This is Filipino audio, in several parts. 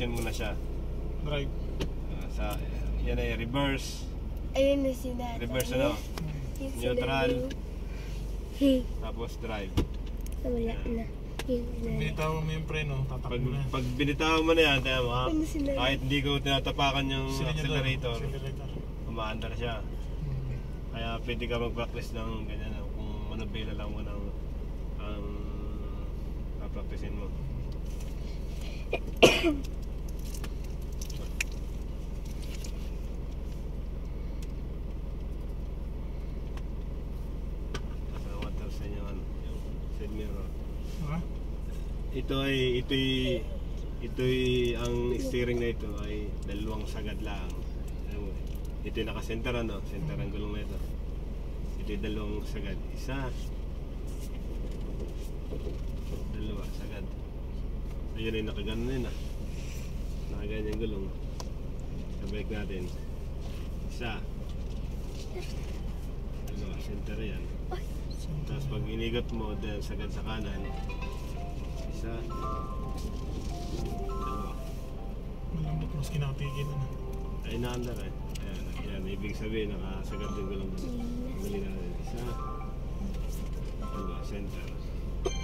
position mo na siya. Drive. Sa yan ay reverse. Ayun na sinabi. Reverse ano? Neutral. Tapos drive. Wala na. Binitawan mo yung preno, tatakbo na. Pag binitawan mo na yan, kaya mo, kahit hindi ko tinatapakan yung accelerator, umaandar siya. Kaya pwede ka mag-practice ng ganyan, kung manabela lang mo ng practicein mo. Ito'y ang steering na ito ay dalawang sagad lang. Ito'y naka-center ano, center ang gulong na ito. Ito'y dalawang sagad. Isa, dalawa sagad. Ayun ay nakaganon din ah. Nakaganyan yung gulong. Sabalik natin. Isa, dalawa, center yan. Tapos pag inigot mo, then sagad sa kanan. Isa, dalawa. Malambot mas kinatigil na. Ay naandar eh. Ayan, ibig sabihin nakasagad din ko lang. Mali natin. Isa, dalawa, center.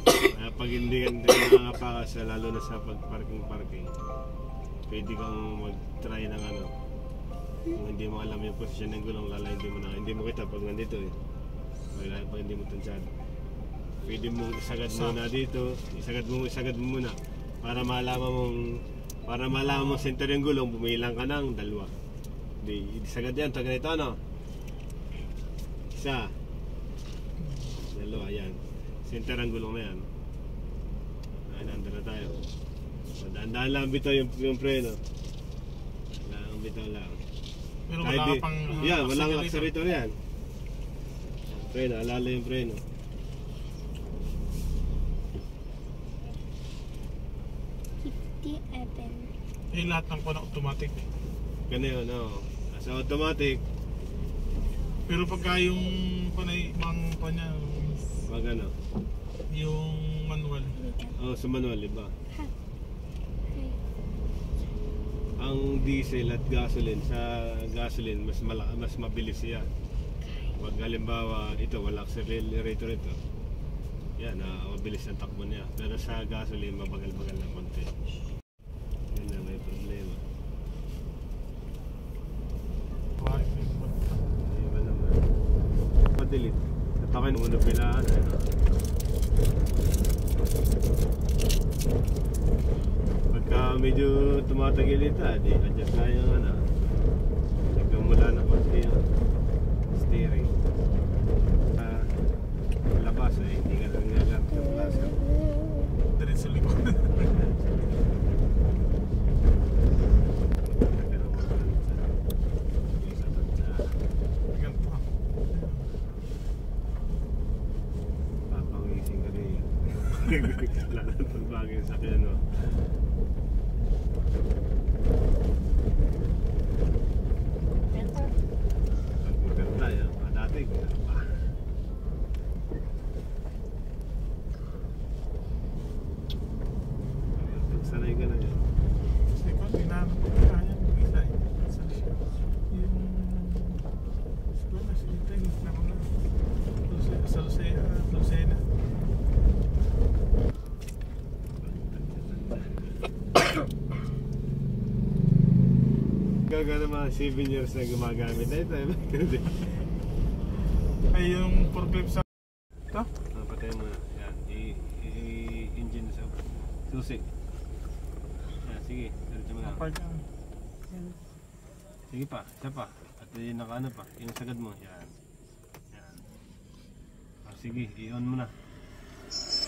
Kaya pag hindi ka nangangapakas, lalo na sa pag-parking, pwede kang mag-try ng ano. Kung hindi mo alam yung posisyon ng gulong, lalo hindi mo kita pag nandito eh. Lalo pag hindi mo tansyado. Pwede mong isagad muna dito, isagad mo muna para malaman mong center yung gulong, bumilang ka ng dalawa. Hindi isagad yan, pag ganito ano? Isa, dalawa, yan. Center ang gulong na yan. Ay, nandun na tayo. Daan-daan lang bitaw yung preno. Daan bitaw lang. Pero wala pang yan, walang accelerator yan. Preno, alala yung preno. Eh, lahat ng na automatic. Ganyan, no. Sa automatic. Pero pagka yung panay, niya, wag ano? Yung manual. Oh, sa manual, iba. Ang diesel at gasoline, sa gasoline, mas mabilis siya. Pag halimbawa, ito, wala accelerator ito. Yan, mabilis ang takbo niya. Pero sa gasoline, mabagal-bagal na konti. Yan na, may problema. Iba naman. Pa-delete. Natakin muna pilaan eh. Pagka medyo tumatagil ito, di adjust na yung ano. Nagmumula na konti yung steering. Labas eh, hindi ka lang nagamit yung plaza. Diretso sa likod. Papawising ka rin. Wala na pagbagay sa sakyan, no? Pag-motor tayo, dati sanay ka na yun. Kasi pag ginamit ko kaya mag-isa eh. Yung sinitay na ako na sa Lucena. Gaga naman 7 years na gumagamit na ito. Ay yung forklift sa ito? Patayin mo na. Yan. I-engine sa susi. Yan, sige. Diretso mo lang. Sige pa. Isa pa. At yung nakaano pa. Yung sagad mo. Yan. Yan. Sige. I-on mo na.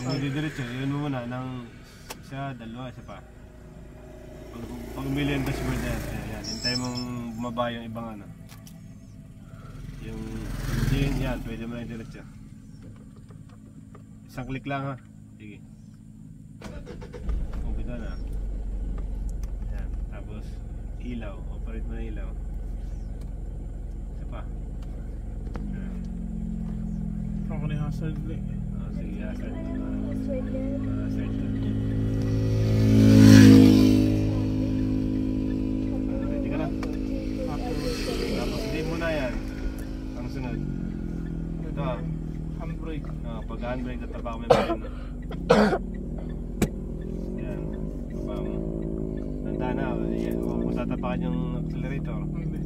Kung hindi diretso, i-on mo muna ng isa, dalawa, isa pa. Pag umili ang dashboard yan, yan. Hintay mong bumaba yung ibang ano. Yung engine, yan. Pwede mo na yung diretso. Isang click lang ha. Sige. Kumpita na. Yan. Tapos ilaw. Operate mo na ilaw. Isa pa. Yan. Ako na yung hazard light. Sige, hazard. Hazard. pag handbrake, tatapa ko may preno. Yan, tapa mo. Tanda na, huwag mo tatapakan yung accelerator. Hindi.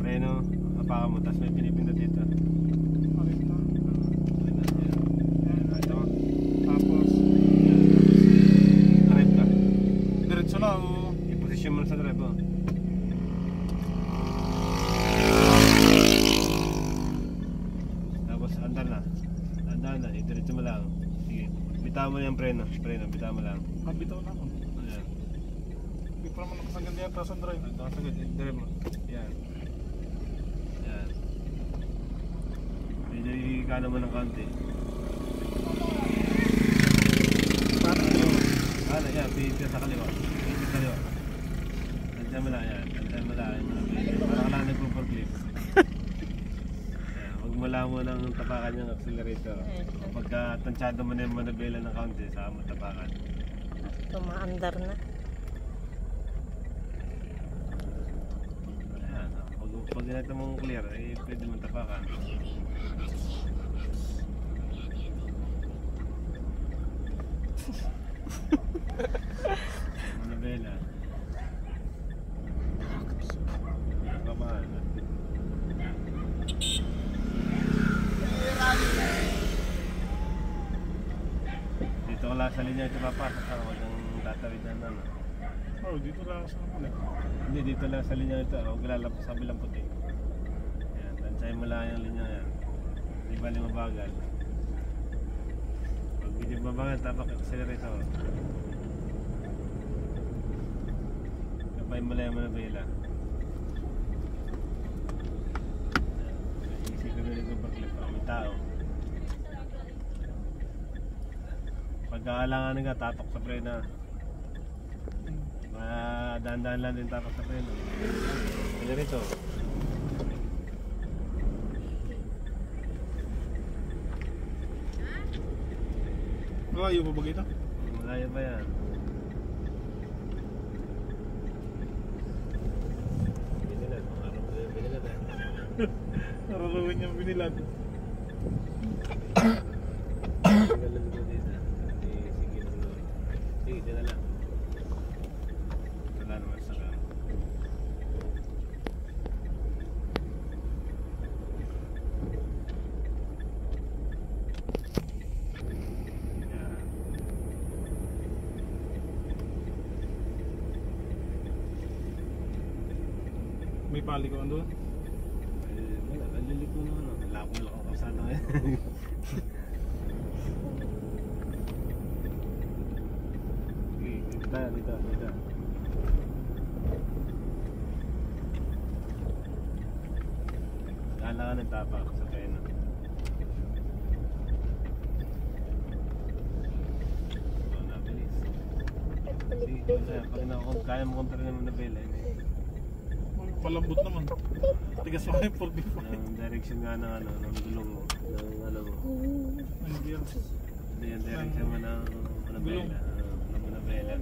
Preno, tapakan mo, tapos may pinipindot dito. Alit na. Yan, ito. Tapos, Drive ka. diretso na o. I-position mo na sa drive, oh. Tapos andar na. Andar na, i-diretso mo lang. Sige, bitaw mo yung preno. Bitaw mo lang. Nabitaw na ako. Ayan. Hindi pa naman nakasagad yata sa drive. Nakasagad, i-drive mo. Yan. Yan. Medyo ikano mo ng konti. Ano, yan, pihit ka sa kaliwa. Pihit sa kaliwa. Tantay mo lang, yan. Tantay mo lang. Para ka lang nagpo-forklift. Huwag mo lang mo nang tapakan yung accelerator. Pagka tansyado mo na yung manabela ng kaunti, saka mo tapakan. Tumaandar na. Ayan, pag ginagawa mong clear, eh, pwede mong tapakan. Manabela. Kamaan. Dito ka lang sa linya ito papasok ka, huwag kang tatawid na ano. Oh, dito lang ako sa naman eh. Hindi, dito lang sa linya ito, huwag lalapos sa bilang puti. Yan, tansay mo lang yung linya yan. Di bali mabagal. Pag hindi mabagal, tapak accelerator. Kapay mo lang yung manabela. Isip ko rin yung pag-clip ako, may tao. Pagkaalangan nga, tapak sa prena. Dahan-dahan lang din tapak sa prena. Kaya rito. Malayo pa ba kita? Malayo pa yan. Binilan, mga araw ko yung binilan eh. Nararawin yung binilan. Tingnan lang dito. Sige lang doon. Sige, dito na lang. Wala naman sa ka. May palikuan doon. Wala, naliliko naman. Lakong ako sana ngayon. Dito tayo, dito. Kailangan ng tapak sa pena. So, nabilis. Sige, kaya mo kontra naman na bela. Palambot naman. Tigas pa kayo 45. Ang direction nga ng ano, ng gulong mo. Ng ano mo. Hindi yan. Hindi yung direction mo ng manabela. Ng manabela.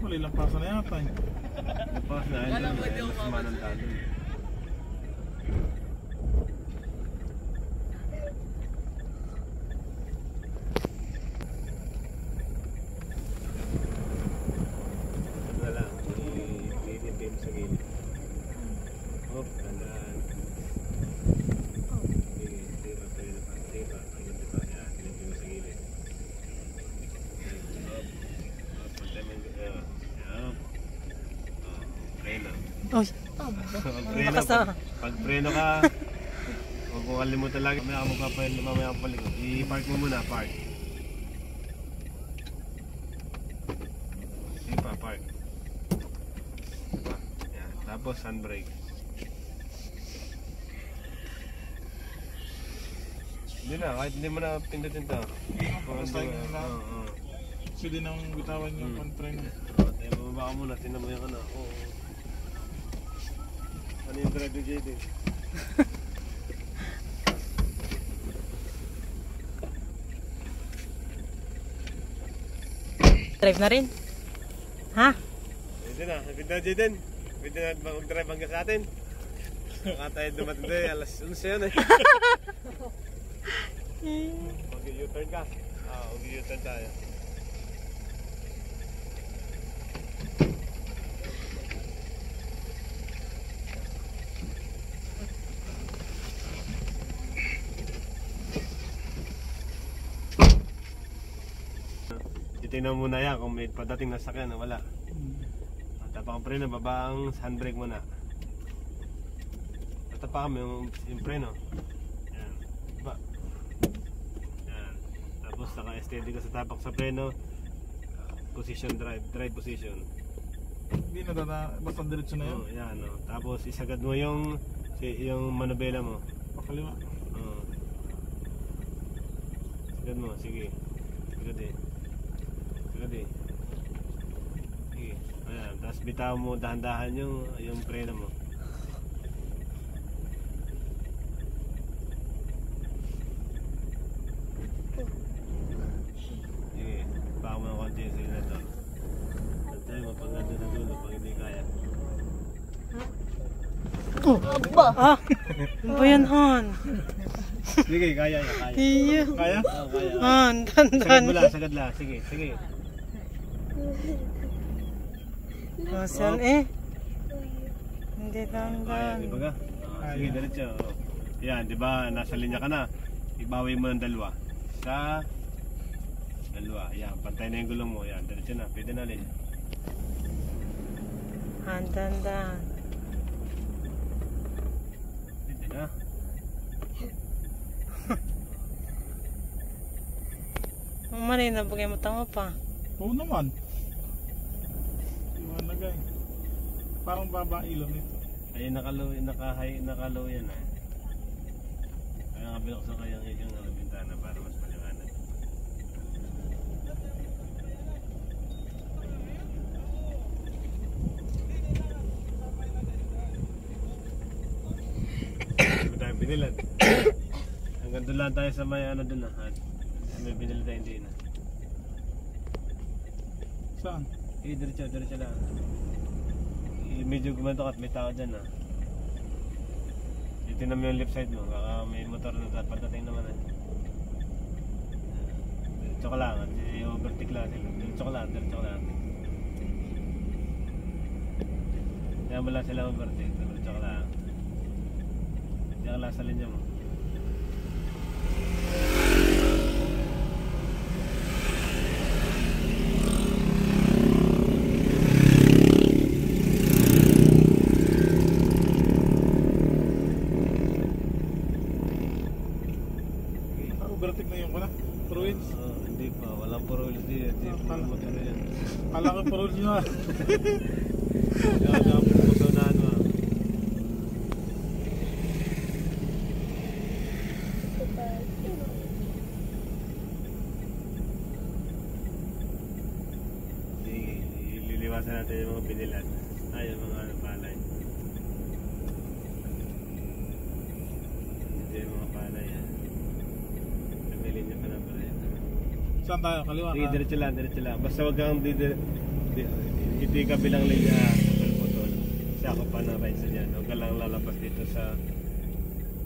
Wala ilang pasa na yata eh. Tapos na, ayun mas manantado. Sa gilid. Hop, tandaan. Sige, tira, tira pa. Ayun, diba? Yan, pinipin mo sa gilid. Hop. Hop, pantay mo yung hop. Preno. Uy, Pag preno ka, huwag mo kalimutan lagi. Mamaya ka palikod. I-park mo muna, park. Sige pa, park. Tapos handbrake. Hindi na, kahit hindi mo na pindutin to. Basta yun lang. Pwede nang bitawan yung pantry na. Tayo bababa ka muna, tinan mo yung ano. Ano yung drive ni JD? drive na rin. Ha? Pwede na. Pwede na, Jaden. Pwede na mag-drive hanggang sa atin. Baka tayo dumating tayo. Alas 11 yun eh. Mag-U-turn ka. Mag-U-turn tayo. Titingnan muna yan kung may padating na sakyan o wala. Tapak ang preno, baba ang handbrake muna. Tatapak kami yung preno. Yan. Baba. Yan. Tapos naka-steady ka sa tapak sa preno. Position drive position. Hindi na basta diretso na yun. Yan. Tapos isagad mo yung manubela mo. Pakaliwa. Sagad mo, sige. Sagad eh. Sige. Ayan, tapos bitaw mo dahan-dahan yung preno mo. Sige, baka mo ng konti yung signator. Tayo mapaganda na dulo pag hindi kaya. Ah! Ano ba yan, Han? Sige, kaya. Iyo. Kaya? Oo, kaya. Han, dandan. Sagad lang. Sige. Masan eh? Hindi Kaya, dandan. di ba ka? Sige, diretso. Yan, di ba? Nasa linya ka na. Ibawi mo ng dalawa. Dalawa. Yan, pantay na yung gulong mo. Yan, diretso na. Pwede na linya. Han, dandan. Pwede na. Ang mali na bagay mo tama pa. Oo naman. Iwan na gay. Parang baba ilong nito. Ay, nakalow yan eh. Kaya nga binuksan ko yung bintana para mas maliwanag. Hindi tayo binilad. Hanggang doon lang tayo sa may doon na. May binilad tayo hindi na. Saan? Diretso lang. Medyo gumanto at may tao dyan ah. Itinan mo yung left side mo, baka may motor na pagdating naman eh. Diretso ka lang at i-overtake lang sila. Diretso ka lang. Kaya mo lang sila overtake, diretso ka lang. Diyan ka lang sa linya mo. Overtake na yun ko na. Pro wheels. Hindi pa, walang puro wheels dito. Puro motor na yan. Kala ko pro wheels nyo. Kaya nga puso na ano ah. Sige, ililiwasan natin yung mga binilan. Ay, yung mga palay. Hindi yung mga palay yan. Kamilin niya pa na pala yan. Saan tayo? Kaliwa Sige, ka? diretso lang. Basta wag kang hindi kabilang linya putol-putol. Sakop pa ng right side yan. Huwag ka lang lalapas dito sa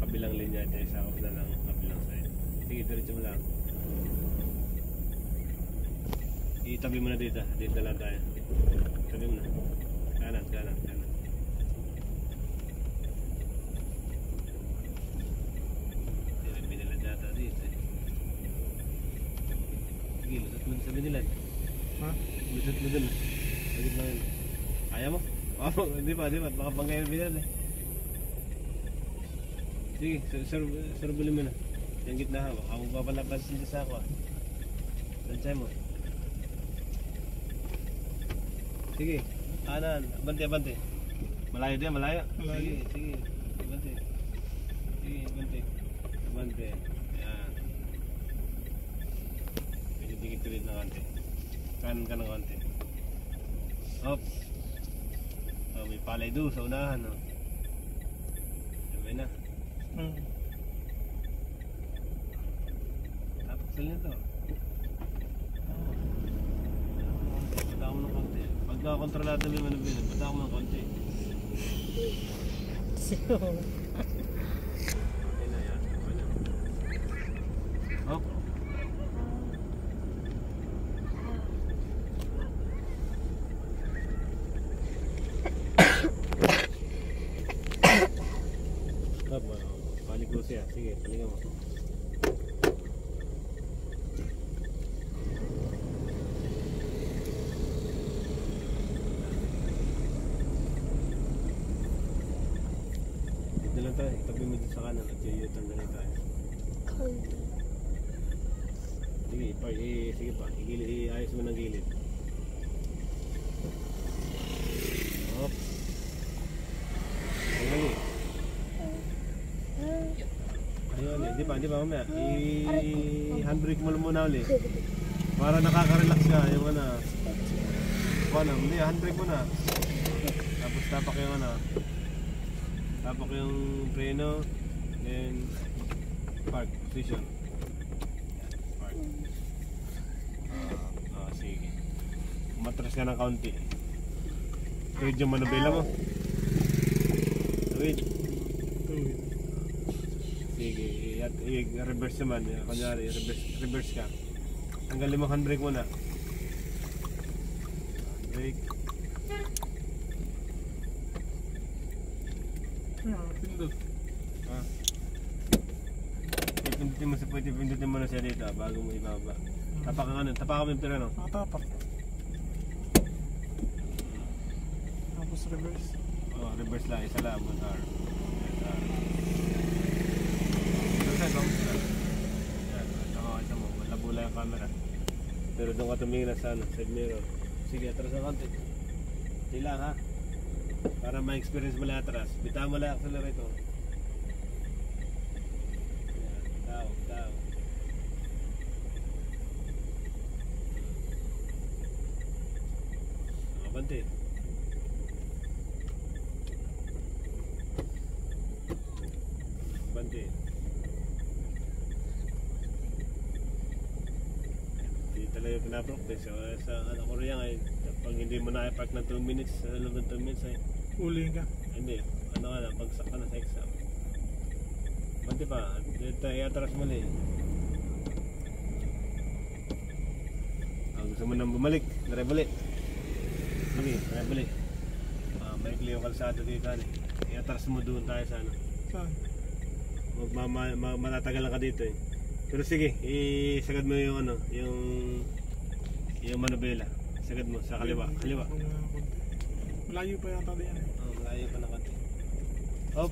kabilang linya. Ito sakop na lang kabilang side. Sige, diretso mo lang. Itabi mo na dito. Dito lang tayo. Tabi mo na. Kanan. Binilad data dito eh. Sige, lusot mo sa binilad. Ha? Lusot mo dun. Sagit lang yun. Kaya mo? Oo, hindi pa. Baka panggay na binilad eh. Sige, surbulin mo na. Yung gitna hawak. Ako papalapas dito sa ako ah. Lansay mo. Sige, kanan. Abante. Malayo din, malayo. Malayo. Sige. Abante. Abante. Ayan. Medyo dikit-dikit na konti. Kanan ka ng konti. Hop. Oh, may palay doon sa unahan. Oh. Sabay na. Tapos sila to. Pagdaan mo ng konti. Pag pagkakontrolado mo yung manubila. Bata ako ng konti. Okay na yan. Okay na. Hop. Hop. Balik ko siya. Sige, palingan mo. Dito lang tayo. Tabi mo dito sa kanan at yuyutan na lang tayo. Sige, sige pa. Iayos mo ng gilid. Hop. Ayun. Ayun, di ba mamaya? I-handbrake mo muna ulit. Para nakaka-relax ka. Yung hindi, handbrake mo na. Tapos tapak yung tapak yung preno. Then, park position. Park. Sige. Umatras ka ng kaunti. Tuwid yung manubela mo. Tuwid. Sige, i-reverse naman. Kunyari, reverse ka. Tanggalin mo handbrake muna. Brake. Pindot. Pindutin mo na siya dito bago mo ibaba. Tapakan mo yung pira, no? Tapak. Tapos reverse. Reverse lang, isa lang, 1 hour. Ito mo, malabo lang yung camera. Pero doon ka tumingin na sa side mirror. Sige, atras ang konti. Hindi lang, ha? Para ma-experience mo lang atras. Bitawan mo lang accelerator. Tao. Konti. Bante. Hindi talaga pinapractice. Sa ko rin ay pag hindi mo na-park ng 2 minutes, sa loob ng 2 minutes ay Uli ka. hindi. Pagsak ka na sa exam. Bante pa. Dito i-atras mo ulit. Gusto mo nang bumalik. Drive ulit. Sige, drive ulit. Maikli yung kalsada dito. I-atras mo doon tayo sa Saan? Matatagal ka dito eh. Pero sige, isagad mo yung yung manubela. Sagad mo sa kaliwa. Malayo pa yata din yan. Malayo pa na konti. Hop.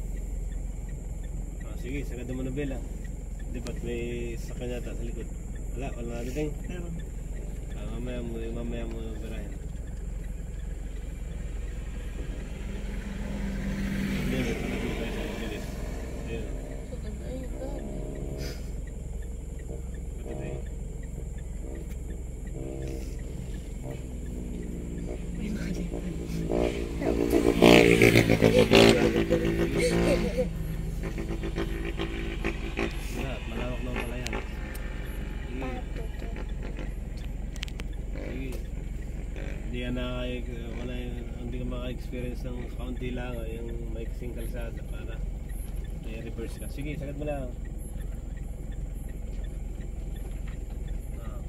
Sige, sagad mo manubela. Di ba't may sakyan yata sa likod? Wala natin. Meron. Mamaya mo birahin. Malawak naman pala yan. Hindi ka maka-experience ng kaunti lang yung maiksing kalsada para i-reverse ka. Sige, sagad mo lang.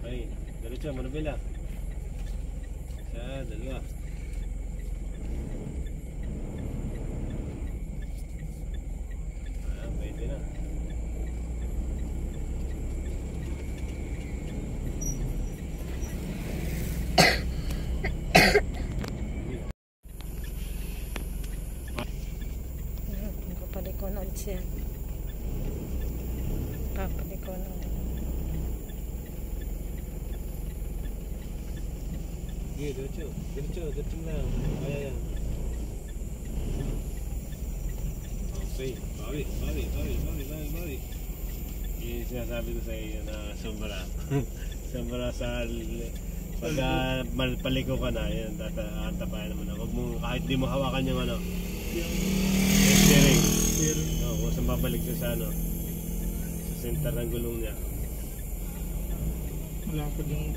Okay, diretso, manubila. Isa, dalawa. Pwede na. Papalikonan siya. Papalikonan. Sige, diretso lang. Kaya yan. Okay, bawi. Yung sinasabi ko sa iyo na sombra. Sombra sa pagka paliko ka na, yan, tapayan naman na. Huwag mo, kahit di mo hawakan yung steering. Huwag saan babalik siya sa sa center ng gulong niya. Malapad yung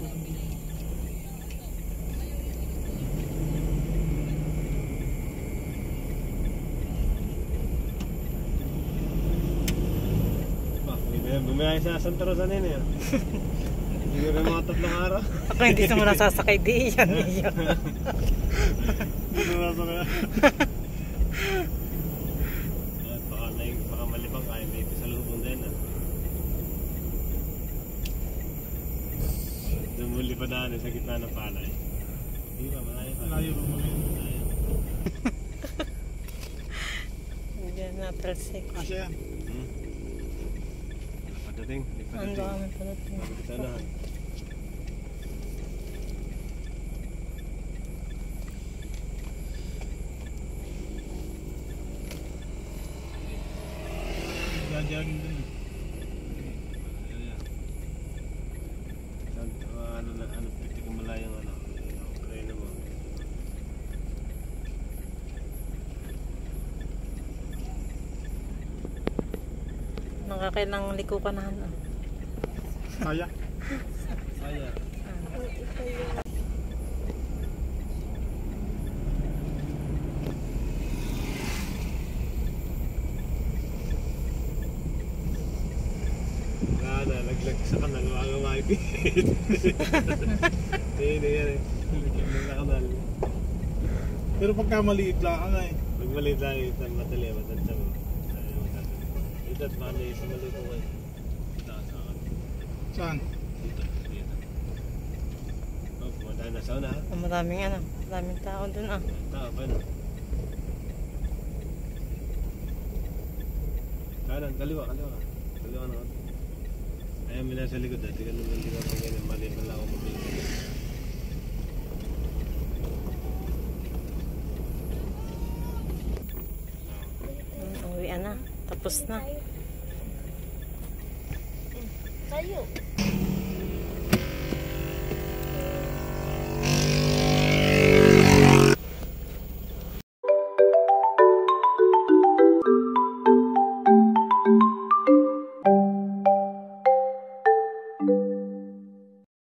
Bumiyahe sa Santa Rosa na yun. Siguro mga 3 araw. Ako hindi sa muna sasakay di yan. Baka malibang kaya may pasalubong din. Dumuli pa daan sa gitna ng palay. Hindi ba, malayo pa. Malayo pa malayo. Hindi na tralsik. Kasya yan. Padating. Ang dami pala ito. Ito na. Jajagin din. Pwede kong malayang preno mo. Nakakailang liko ka na. Kaya. Kaya. Nalaglag sa kanal, mga maipit. Hindi yan eh. Nalaglag sa kanal. Pero pagka maliit lang ano eh. Pag maliit lang, madali, matansya mo. Ito at mali, sa mali ko kayo. Itaas sa akin. Saan? Dito. Oh, pumunta na sa una ha. Maraming tao dun ah. Tao pa no? Kanan, kaliwa. Kaliwa na ako. Ayaw mo na sa likod dati ka naman hindi ka pang ganyan. Mali pala ako mabilis. Uwi na. Tapos na. Tayo.